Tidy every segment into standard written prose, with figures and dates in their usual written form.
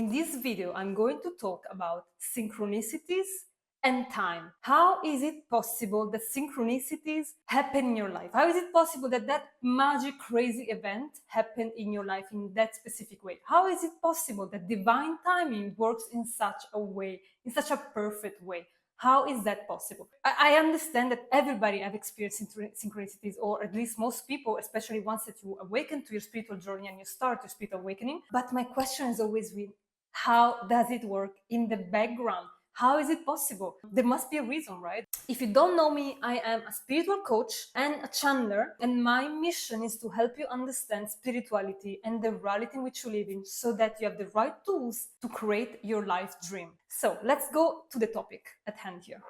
In this video, I'm going to talk about synchronicities and time. How is it possible that synchronicities happen in your life? How is it possible that that magic, crazy event happened in your life in that specific way? How is it possible that divine timing works in such a way, in such a perfect way? How is that possible? I understand that everybody have experienced synchronicities, or at least most people, especially once that you awaken to your spiritual journey and you start your spiritual awakening. But my question is always been, how does it work in the background? How is it possible? There must be a reason, right? If you don't know me, I am a spiritual coach and a channeler, and my mission is to help you understand spirituality and the reality in which you live in so that you have the right tools to create your life dream. So let's go to the topic at hand here.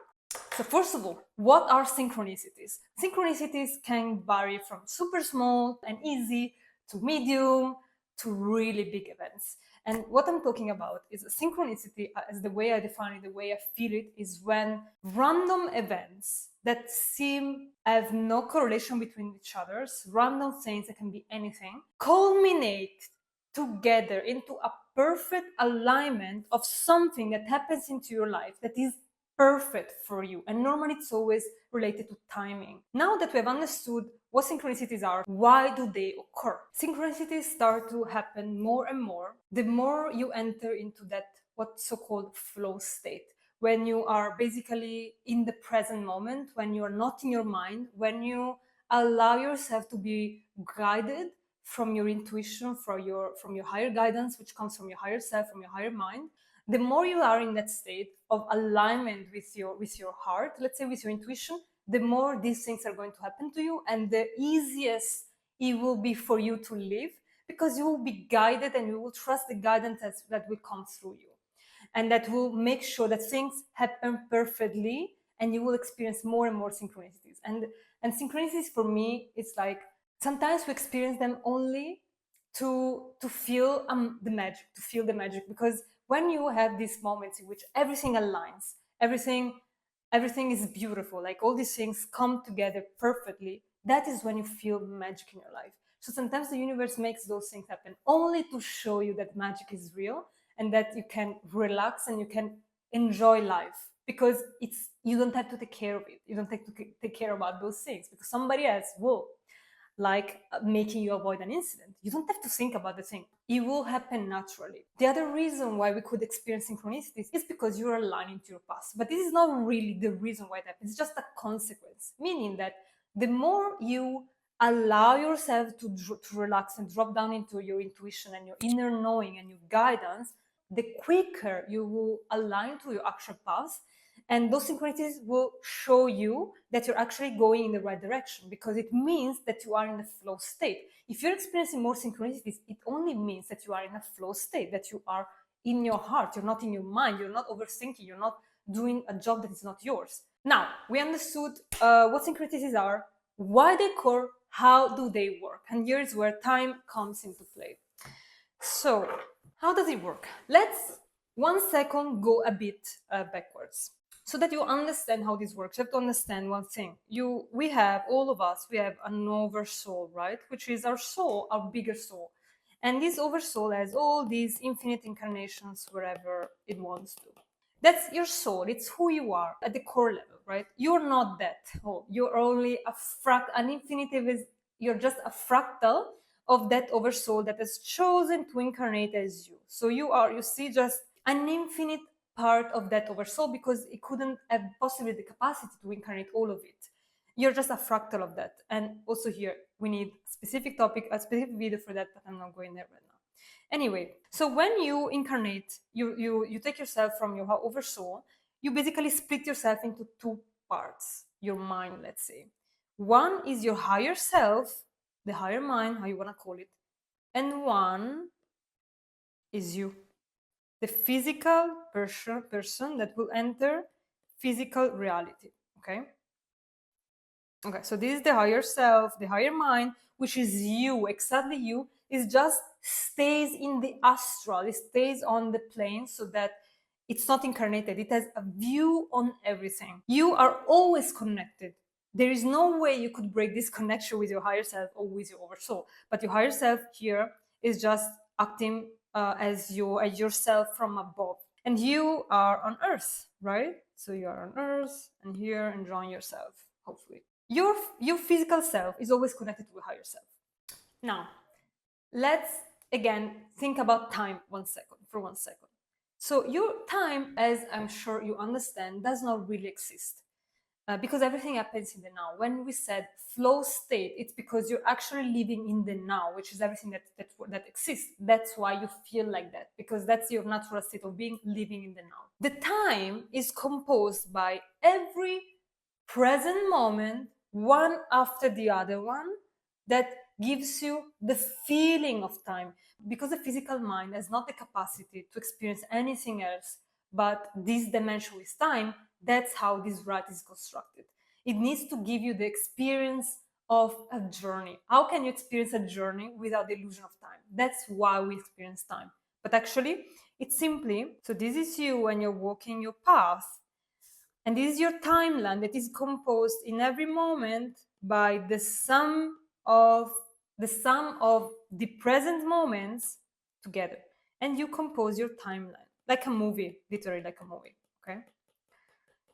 So first of all, what are synchronicities? Synchronicities can vary from super small and easy to medium to really big events. And what I'm talking about is a synchronicity, as the way I define it, the way I feel it, is when random events that seem have no correlation between each other, random things that can be anything, culminate together into a perfect alignment of something that happens into your life that is perfect for you. And normally it's always related to timing. Now that we have understood what synchronicities are, why do they occur? Synchronicities start to happen more and more the more you enter into that what's so-called flow state, when you are basically in the present moment, when you are not in your mind, when you allow yourself to be guided from your intuition, from your higher guidance, which comes from your higher self, from your higher mind. The more you are in that state of alignment with your heart, let's say with your intuition, the more these things are going to happen to you, and the easiest it will be for you to live, because you will be guided and you will trust the guidance that will come through you, and that will make sure that things happen perfectly, and you will experience more and more synchronicities. And synchronicities for me, it's like sometimes we experience them only to feel the magic, because when you have these moments in which everything aligns, everything is beautiful, like all these things come together perfectly, that is when you feel magic in your life. So sometimes the universe makes those things happen only to show you that magic is real, and that you can relax and you can enjoy life, because you don't have to take care of it. You don't have to take care about those things, because somebody else will, like making you avoid an incident. You don't have to think about the thing. It will happen naturally. The other reason why we could experience synchronicities is because you're aligning to your past. But this is not really the reason why it happens. It's just a consequence, meaning that the more you allow yourself to relax and drop down into your intuition and your inner knowing and your guidance, the quicker you will align to your actual path. And those synchronicities will show you that you're actually going in the right direction, because it means that you are in a flow state. If you're experiencing more synchronicities, it only means that you are in a flow state, that you are in your heart, you're not in your mind, you're not overthinking, you're not doing a job that is not yours. Now, we understood what synchronicities are, why they occur, how do they work, and here's where time comes into play. So, how does it work? Let's 1 second go a bit backwards, so that you understand how this works. You have to understand one thing. All of us, we have an oversoul, right? Which is our soul, our bigger soul. And this oversoul has all these infinite incarnations wherever it wants to. That's your soul. It's who you are at the core level, right? You're not that. Oh, you're only an infinitive is, you're just a fractal of that oversoul that has chosen to incarnate as you. So you see just an infinite part of that oversoul, because it couldn't have possibly the capacity to incarnate all of it. You're just a fractal of that. And also here, we need a specific topic, a specific video for that, but I'm not going there right now. Anyway, so when you incarnate, you take yourself from your oversoul, you basically split yourself into 2 parts, your mind, let's say. One is your higher self, the higher mind, how you want to call it, and one is you, the physical person that will enter physical reality. Okay, so this is the higher self, the higher mind, which is you, exactly you. It just stays in the astral, it stays on the plane, so that it's not incarnated. It has a view on everything. You are always connected. There is no way you could break this connection with your higher self or with your oversoul. But your higher self here is just acting as yourself from above, and you are on Earth, right? So you are on Earth and here enjoying yourself. Hopefully, your physical self is always connected to a higher self. Now, let's again think about time for 1 second. So your time, as I'm sure you understand, does not really exist. Because everything happens in the now. When we said flow state, it's because you're actually living in the now, which is everything that exists. That's why you feel like that, because that's your natural state of being, living in the now. The time is composed by every present moment, one after the other one, that gives you the feeling of time. Because the physical mind has not the capacity to experience anything else but this dimension with time, that's how this ride is constructed. It needs to give you the experience of a journey. How can you experience a journey without the illusion of time? That's why we experience time. But actually, it's simply, so this is you when you're walking your path, and this is your timeline that is composed in every moment by the sum of the present moments together. And you compose your timeline like a movie, literally like a movie. Okay.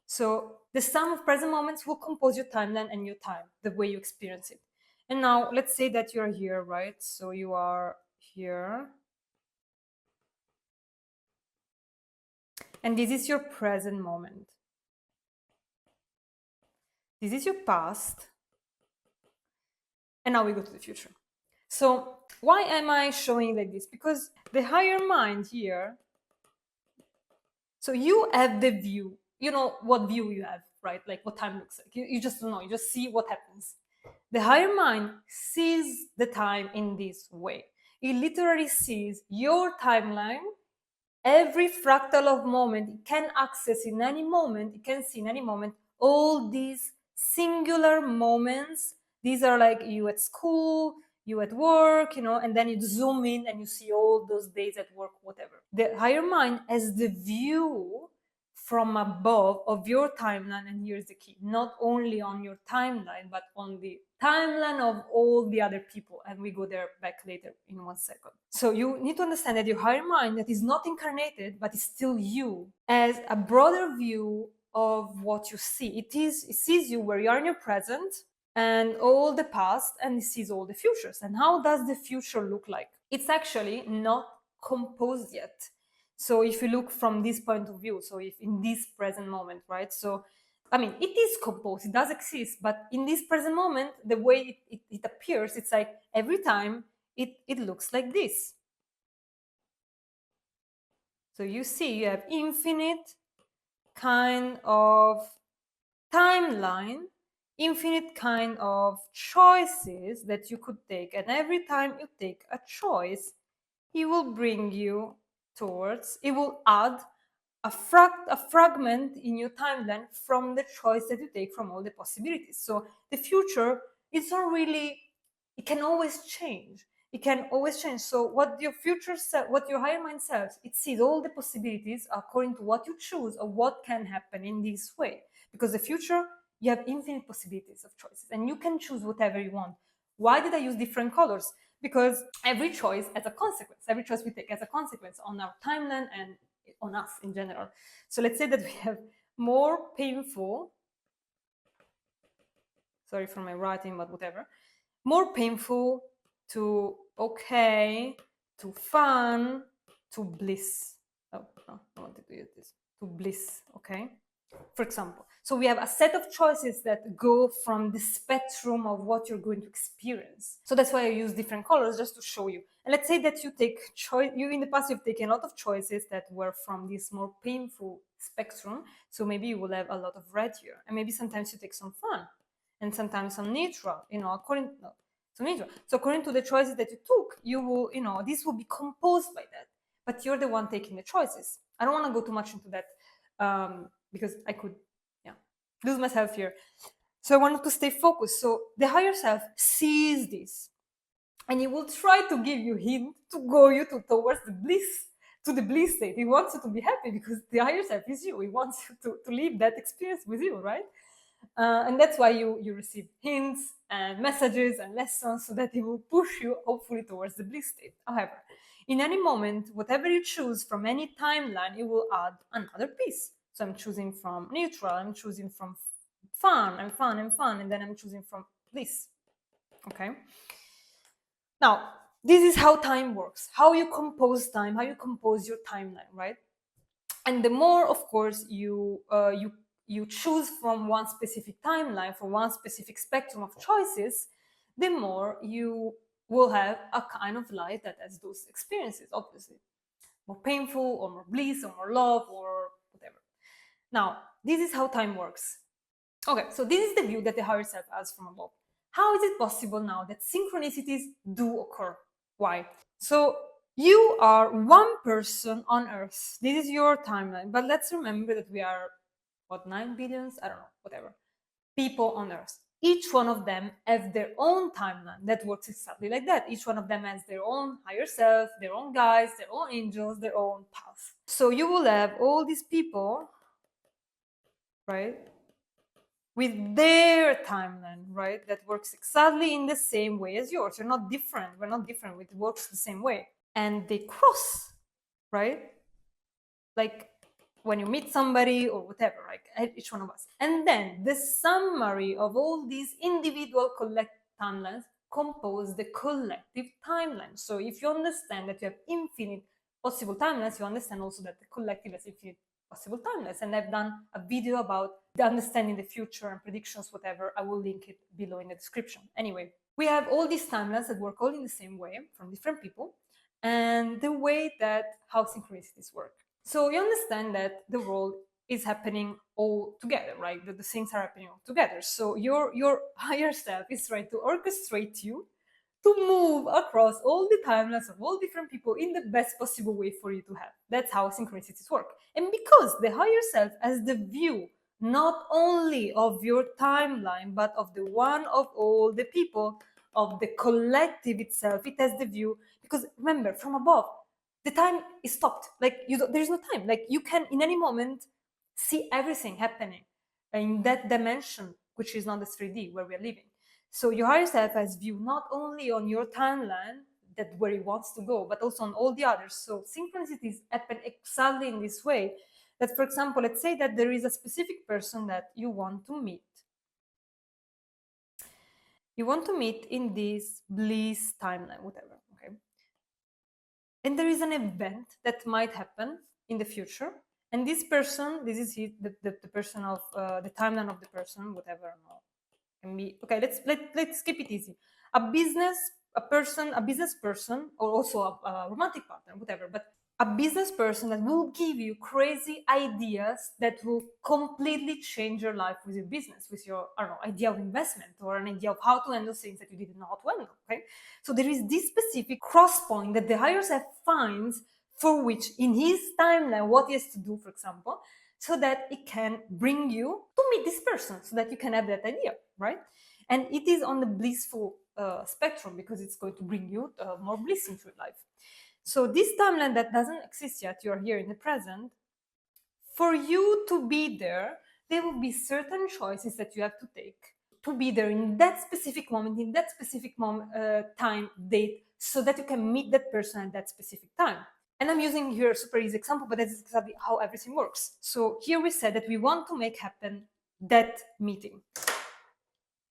So the sum of present moments will compose your timeline and your time, the way you experience it. And now let's say that you're here, right? So you are here. And this is your present moment. This is your past. And now we go to the future. So why am I showing like this? Because the higher mind here, so you have the view, you know what view you have, right? Like what time looks like. You just don't know, you just see what happens. The higher mind sees the time in this way. It literally sees your timeline, every fractal of moment. It can access in any moment, it can see in any moment all these singular moments. These are like you at school, you at work, and then you zoom in and you see all those days at work, whatever. The higher mind has the view from above of your timeline, and here's the key: not only on your timeline, but on the timeline of all the other people. And we go there back later in 1 second. So you need to understand that your higher mind, that is not incarnated but is still you, as a broader view of what you see. It sees you where you are in your present and all the past, and it sees all the futures. And how does the future look like? It's actually not composed yet. So if you look from this point of view, so if in this present moment, right? So, I mean, it is composed, it does exist, but in this present moment, the way it appears, it's like every time it looks like this. So you see, you have infinite kind of timeline, infinite kind of choices that you could take. And every time you take a choice, it will bring you towards, it will add a fragment in your timeline from the choice that you take from all the possibilities. So the future is not really, it can always change. It can always change. So what your future self, what your higher mind self, it sees all the possibilities according to what you choose or what can happen in this way. Because the future, you have infinite possibilities of choices and you can choose whatever you want. Why did I use different colors? Because every choice has a consequence. Every choice we take has a consequence on our timeline and on us in general. So let's say that we have more painful, sorry for my writing, but whatever, more painful to okay, to fun, to bliss. Oh, no, I wanted to use this. To bliss, okay? For example. So we have a set of choices that go from the spectrum of what you're going to experience. So that's why I use different colors, just to show you. And let's say that you take choice, you in the past you've taken a lot of choices that were from this more painful spectrum. So maybe you will have a lot of red here. And maybe sometimes you take some fun and sometimes some neutral, according So according to the choices that you took, you will, this will be composed by that. But you're the one taking the choices. I don't want to go too much into that because I could lose myself here. So I wanted to stay focused. So the higher self sees this and it will try to give you hint to go you towards the bliss state. It wants you to be happy because the higher self is you. It wants you to live that experience with you, right? And that's why you receive hints and messages and lessons so that it will push you hopefully towards the bliss state. However, In any moment, whatever you choose from any timeline, it will add another piece. So I'm choosing from neutral, I'm choosing from fun, and then I'm choosing from bliss. Okay? Now, this is how time works, how you compose time, how you compose your timeline, right? And the more, of course, you choose from one specific timeline, from one specific spectrum of choices, the more you will have a kind of life that has those experiences, obviously. More painful, or more bliss, or more love, or whatever. Now, this is how time works. Okay, so this is the view that the higher self has from above. How is it possible now that synchronicities do occur? Why? So you are one person on Earth. This is your timeline. But let's remember that we are, 9 billions? I don't know, whatever. People on Earth. Each one of them have their own timeline that works exactly like that. Each one of them has their own higher self, their own guides, their own angels, their own path. So you will have all these people, right, with their timeline, right, that works exactly in the same way as yours. You're not different. We're not different. It works the same way. And they cross, right? Like when you meet somebody or whatever, like each one of us. And then the summary of all these individual collective timelines compose the collective timeline. So if you understand that you have infinite possible timelines, you understand also that the collective has infinite possible timelines. And I've done a video about the understanding the future and predictions, whatever. I will link it below in the description. Anyway, we have all these timelines that work all in the same way from different people, and the way that how synchronicities work. So you understand that the world is happening all together, right? That the things are happening all together. So your higher self is trying to orchestrate you to move across all the timelines of all different people in the best possible way for you to have. That's how synchronicities work. And because the higher self has the view not only of your timeline, but of the one of all the people, of the collective itself, it has the view, because remember, from above, the time is stopped. Like there's no time. Like you can in any moment see everything happening in that dimension, which is not the 3D where we are living. So your higher self has view not only on your timeline, that where it wants to go, but also on all the others. So synchronicities happen exactly in this way. That, for example, let's say that there is a specific person that you want to meet. You want to meet in this bliss timeline, whatever, okay? And there is an event that might happen in the future. And this person, this is the person of the timeline of the person, whatever. Can be okay. Let's keep it easy. A business person, or also a romantic partner, whatever. But a business person that will give you crazy ideas that will completely change your life with your business, with your, I don't know, idea of investment or an idea of how to handle things that you didn't know how to handle. Okay, so there is this specific cross point that the higher self finds, for which in his timeline what he has to do, for example, so that it can bring you to meet this person, so that you can have that idea, right? And it is on the blissful spectrum, because it's going to bring you more bliss into your life. So this timeline that doesn't exist yet, you're here in the present, for you to be there, there will be certain choices that you have to take to be there in that specific moment, in that specific moment, time, date, so that you can meet that person at that specific time. And I'm using here a super easy example, but that's exactly how everything works. So here we said that we want to make happen that meeting.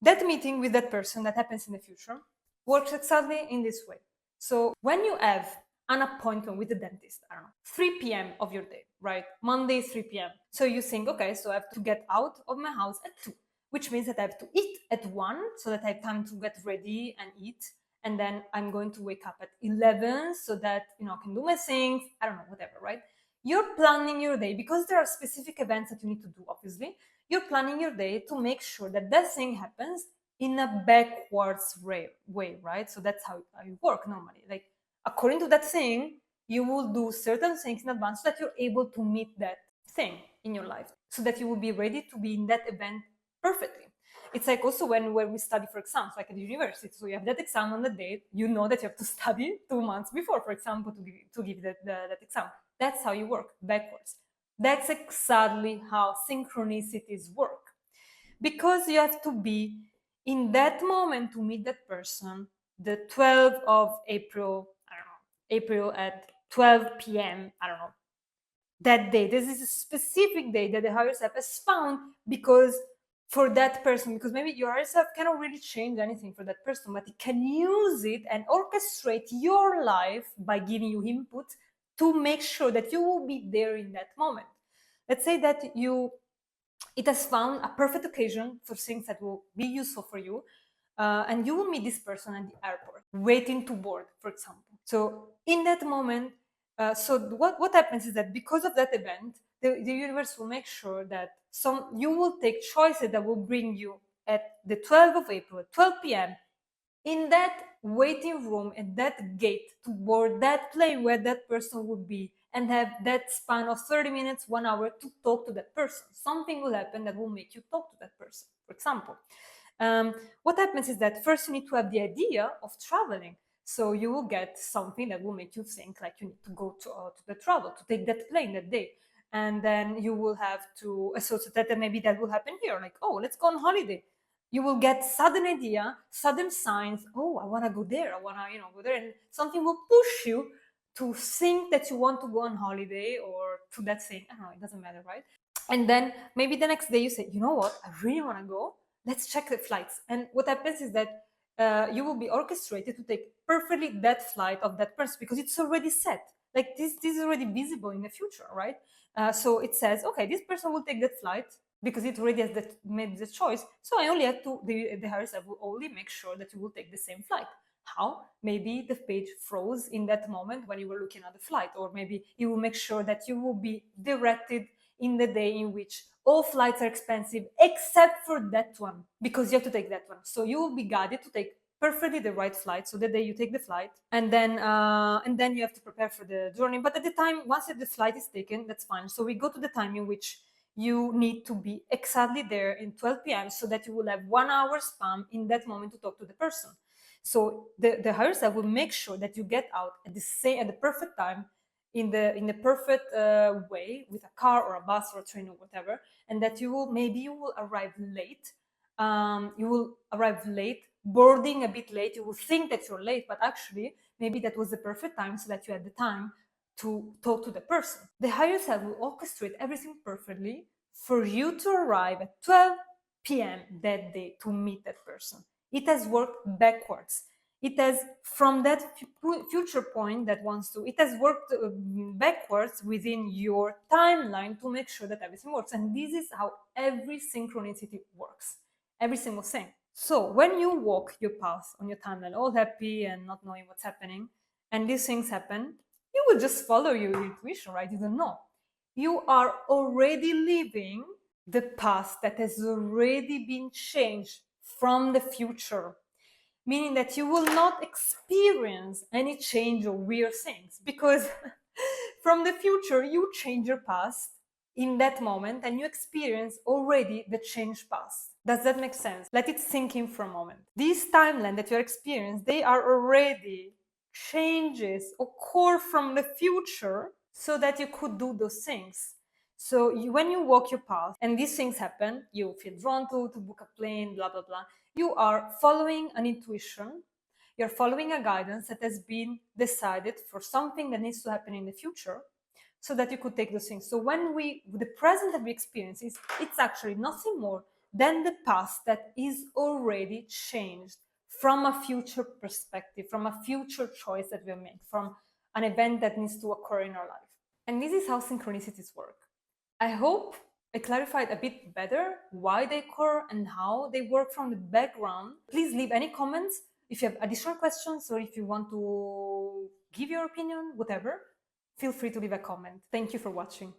That meeting with that person that happens in the future works exactly in this way. So when you have an appointment with the dentist, I don't know, 3 p.m. of your day, right? Monday, 3 p.m. So you think, okay, so I have to get out of my house at 2, which means that I have to eat at 1, so that I have time to get ready and eat. And then I'm going to wake up at 11 so that, I can do my things, I don't know, whatever, right? You're planning your day because there are specific events that you need to do, obviously. You're planning your day to make sure that that thing happens in a backwards way, right? So that's how you work normally. Like, according to that thing, you will do certain things in advance so that you're able to meet that thing in your life, so that you will be ready to be in that event perfectly. It's like also when we study for exams, like at the university. So you have that exam on the date, you know that you have to study 2 months before, for example, to give that exam. That's how you work, backwards. That's exactly how synchronicities work. Because you have to be in that moment to meet that person, the 12th of April, I don't know, April at 12 p.m., I don't know, that day. This is a specific day that the higher self has found because for that person, because maybe your higher self cannot really change anything for that person, but it can use it and orchestrate your life by giving you input to make sure that you will be there in that moment. Let's say that it has found a perfect occasion for things that will be useful for you, and you will meet this person at the airport waiting to board, for example. So in that moment, so what happens is that because of that event, the universe will make sure that you will take choices that will bring you at the 12th of April at 12 p.m. in that waiting room at that gate to board that plane where that person would be, and have that span of 30 minutes, 1 hour to talk to that person. Something will happen that will make you talk to that person, for example. What happens is that first you need to have the idea of traveling. So you will get something that will make you think like you need to go to the travel, to take that plane that day. And then you will have to associate that, and maybe that will happen here, like, oh, let's go on holiday. You will get sudden idea, sudden signs, oh, I want to go there, I want to, go there. And something will push you to think that you want to go on holiday or to that thing. I don't know, it doesn't matter, right? And then maybe the next day you say, you know what, I really want to go. Let's check the flights. And what happens is that you will be orchestrated to take perfectly that flight of that person because it's already set. Like this is already visible in the future, right? So it says, okay, this person will take that flight because it already has made the choice. So I only have to, the higher self will only make sure that you will take the same flight. How? Maybe the page froze in that moment when you were looking at the flight, or maybe it will make sure that you will be directed in the day in which all flights are expensive except for that one, because you have to take that one. So you will be guided to take perfectly the right flight. So the day you take the flight, and then you have to prepare for the journey. But at the time, once the flight is taken, that's fine. So we go to the time in which you need to be exactly there in 12 p.m. so that you will have 1 hour span in that moment to talk to the person. So the higher self will make sure that you get out at the perfect time, in the perfect way, with a car or a bus or a train or whatever, and that you will arrive late. You will arrive late, boarding a bit late. You will think that you're late, but actually maybe that was the perfect time so that you had the time to talk to the person. The higher self will orchestrate everything perfectly for you to arrive at 12 p.m. that day to meet that person. It has worked backwards. It has, from that future point that wants to, it has worked backwards within your timeline to make sure that everything works. And this is how every synchronicity works, every single thing. So when you walk your path on your timeline, all happy and not knowing what's happening, and these things happen, you will just follow your intuition, right? You don't know. You are already living the past that has already been changed from the future, meaning that you will not experience any change or weird things, because from the future you change your past in that moment and you experience already the changed past. Does that make sense? Let it sink in for a moment. These timeline that you're experiencing, they are already changes occur from the future so that you could do those things. So when you walk your path and these things happen, you feel drawn to book a plane, blah, blah, blah. You are following an intuition. You're following a guidance that has been decided for something that needs to happen in the future so that you could take those things. So the present that we experience it's actually nothing more than the past that is already changed from a future perspective, from a future choice that we made, from an event that needs to occur in our life. And this is how synchronicities work. I hope I clarified a bit better why they occur and how they work from the background. Please leave any comments if you have additional questions, or if you want to give your opinion, whatever. Feel free to leave a comment. Thank you for watching.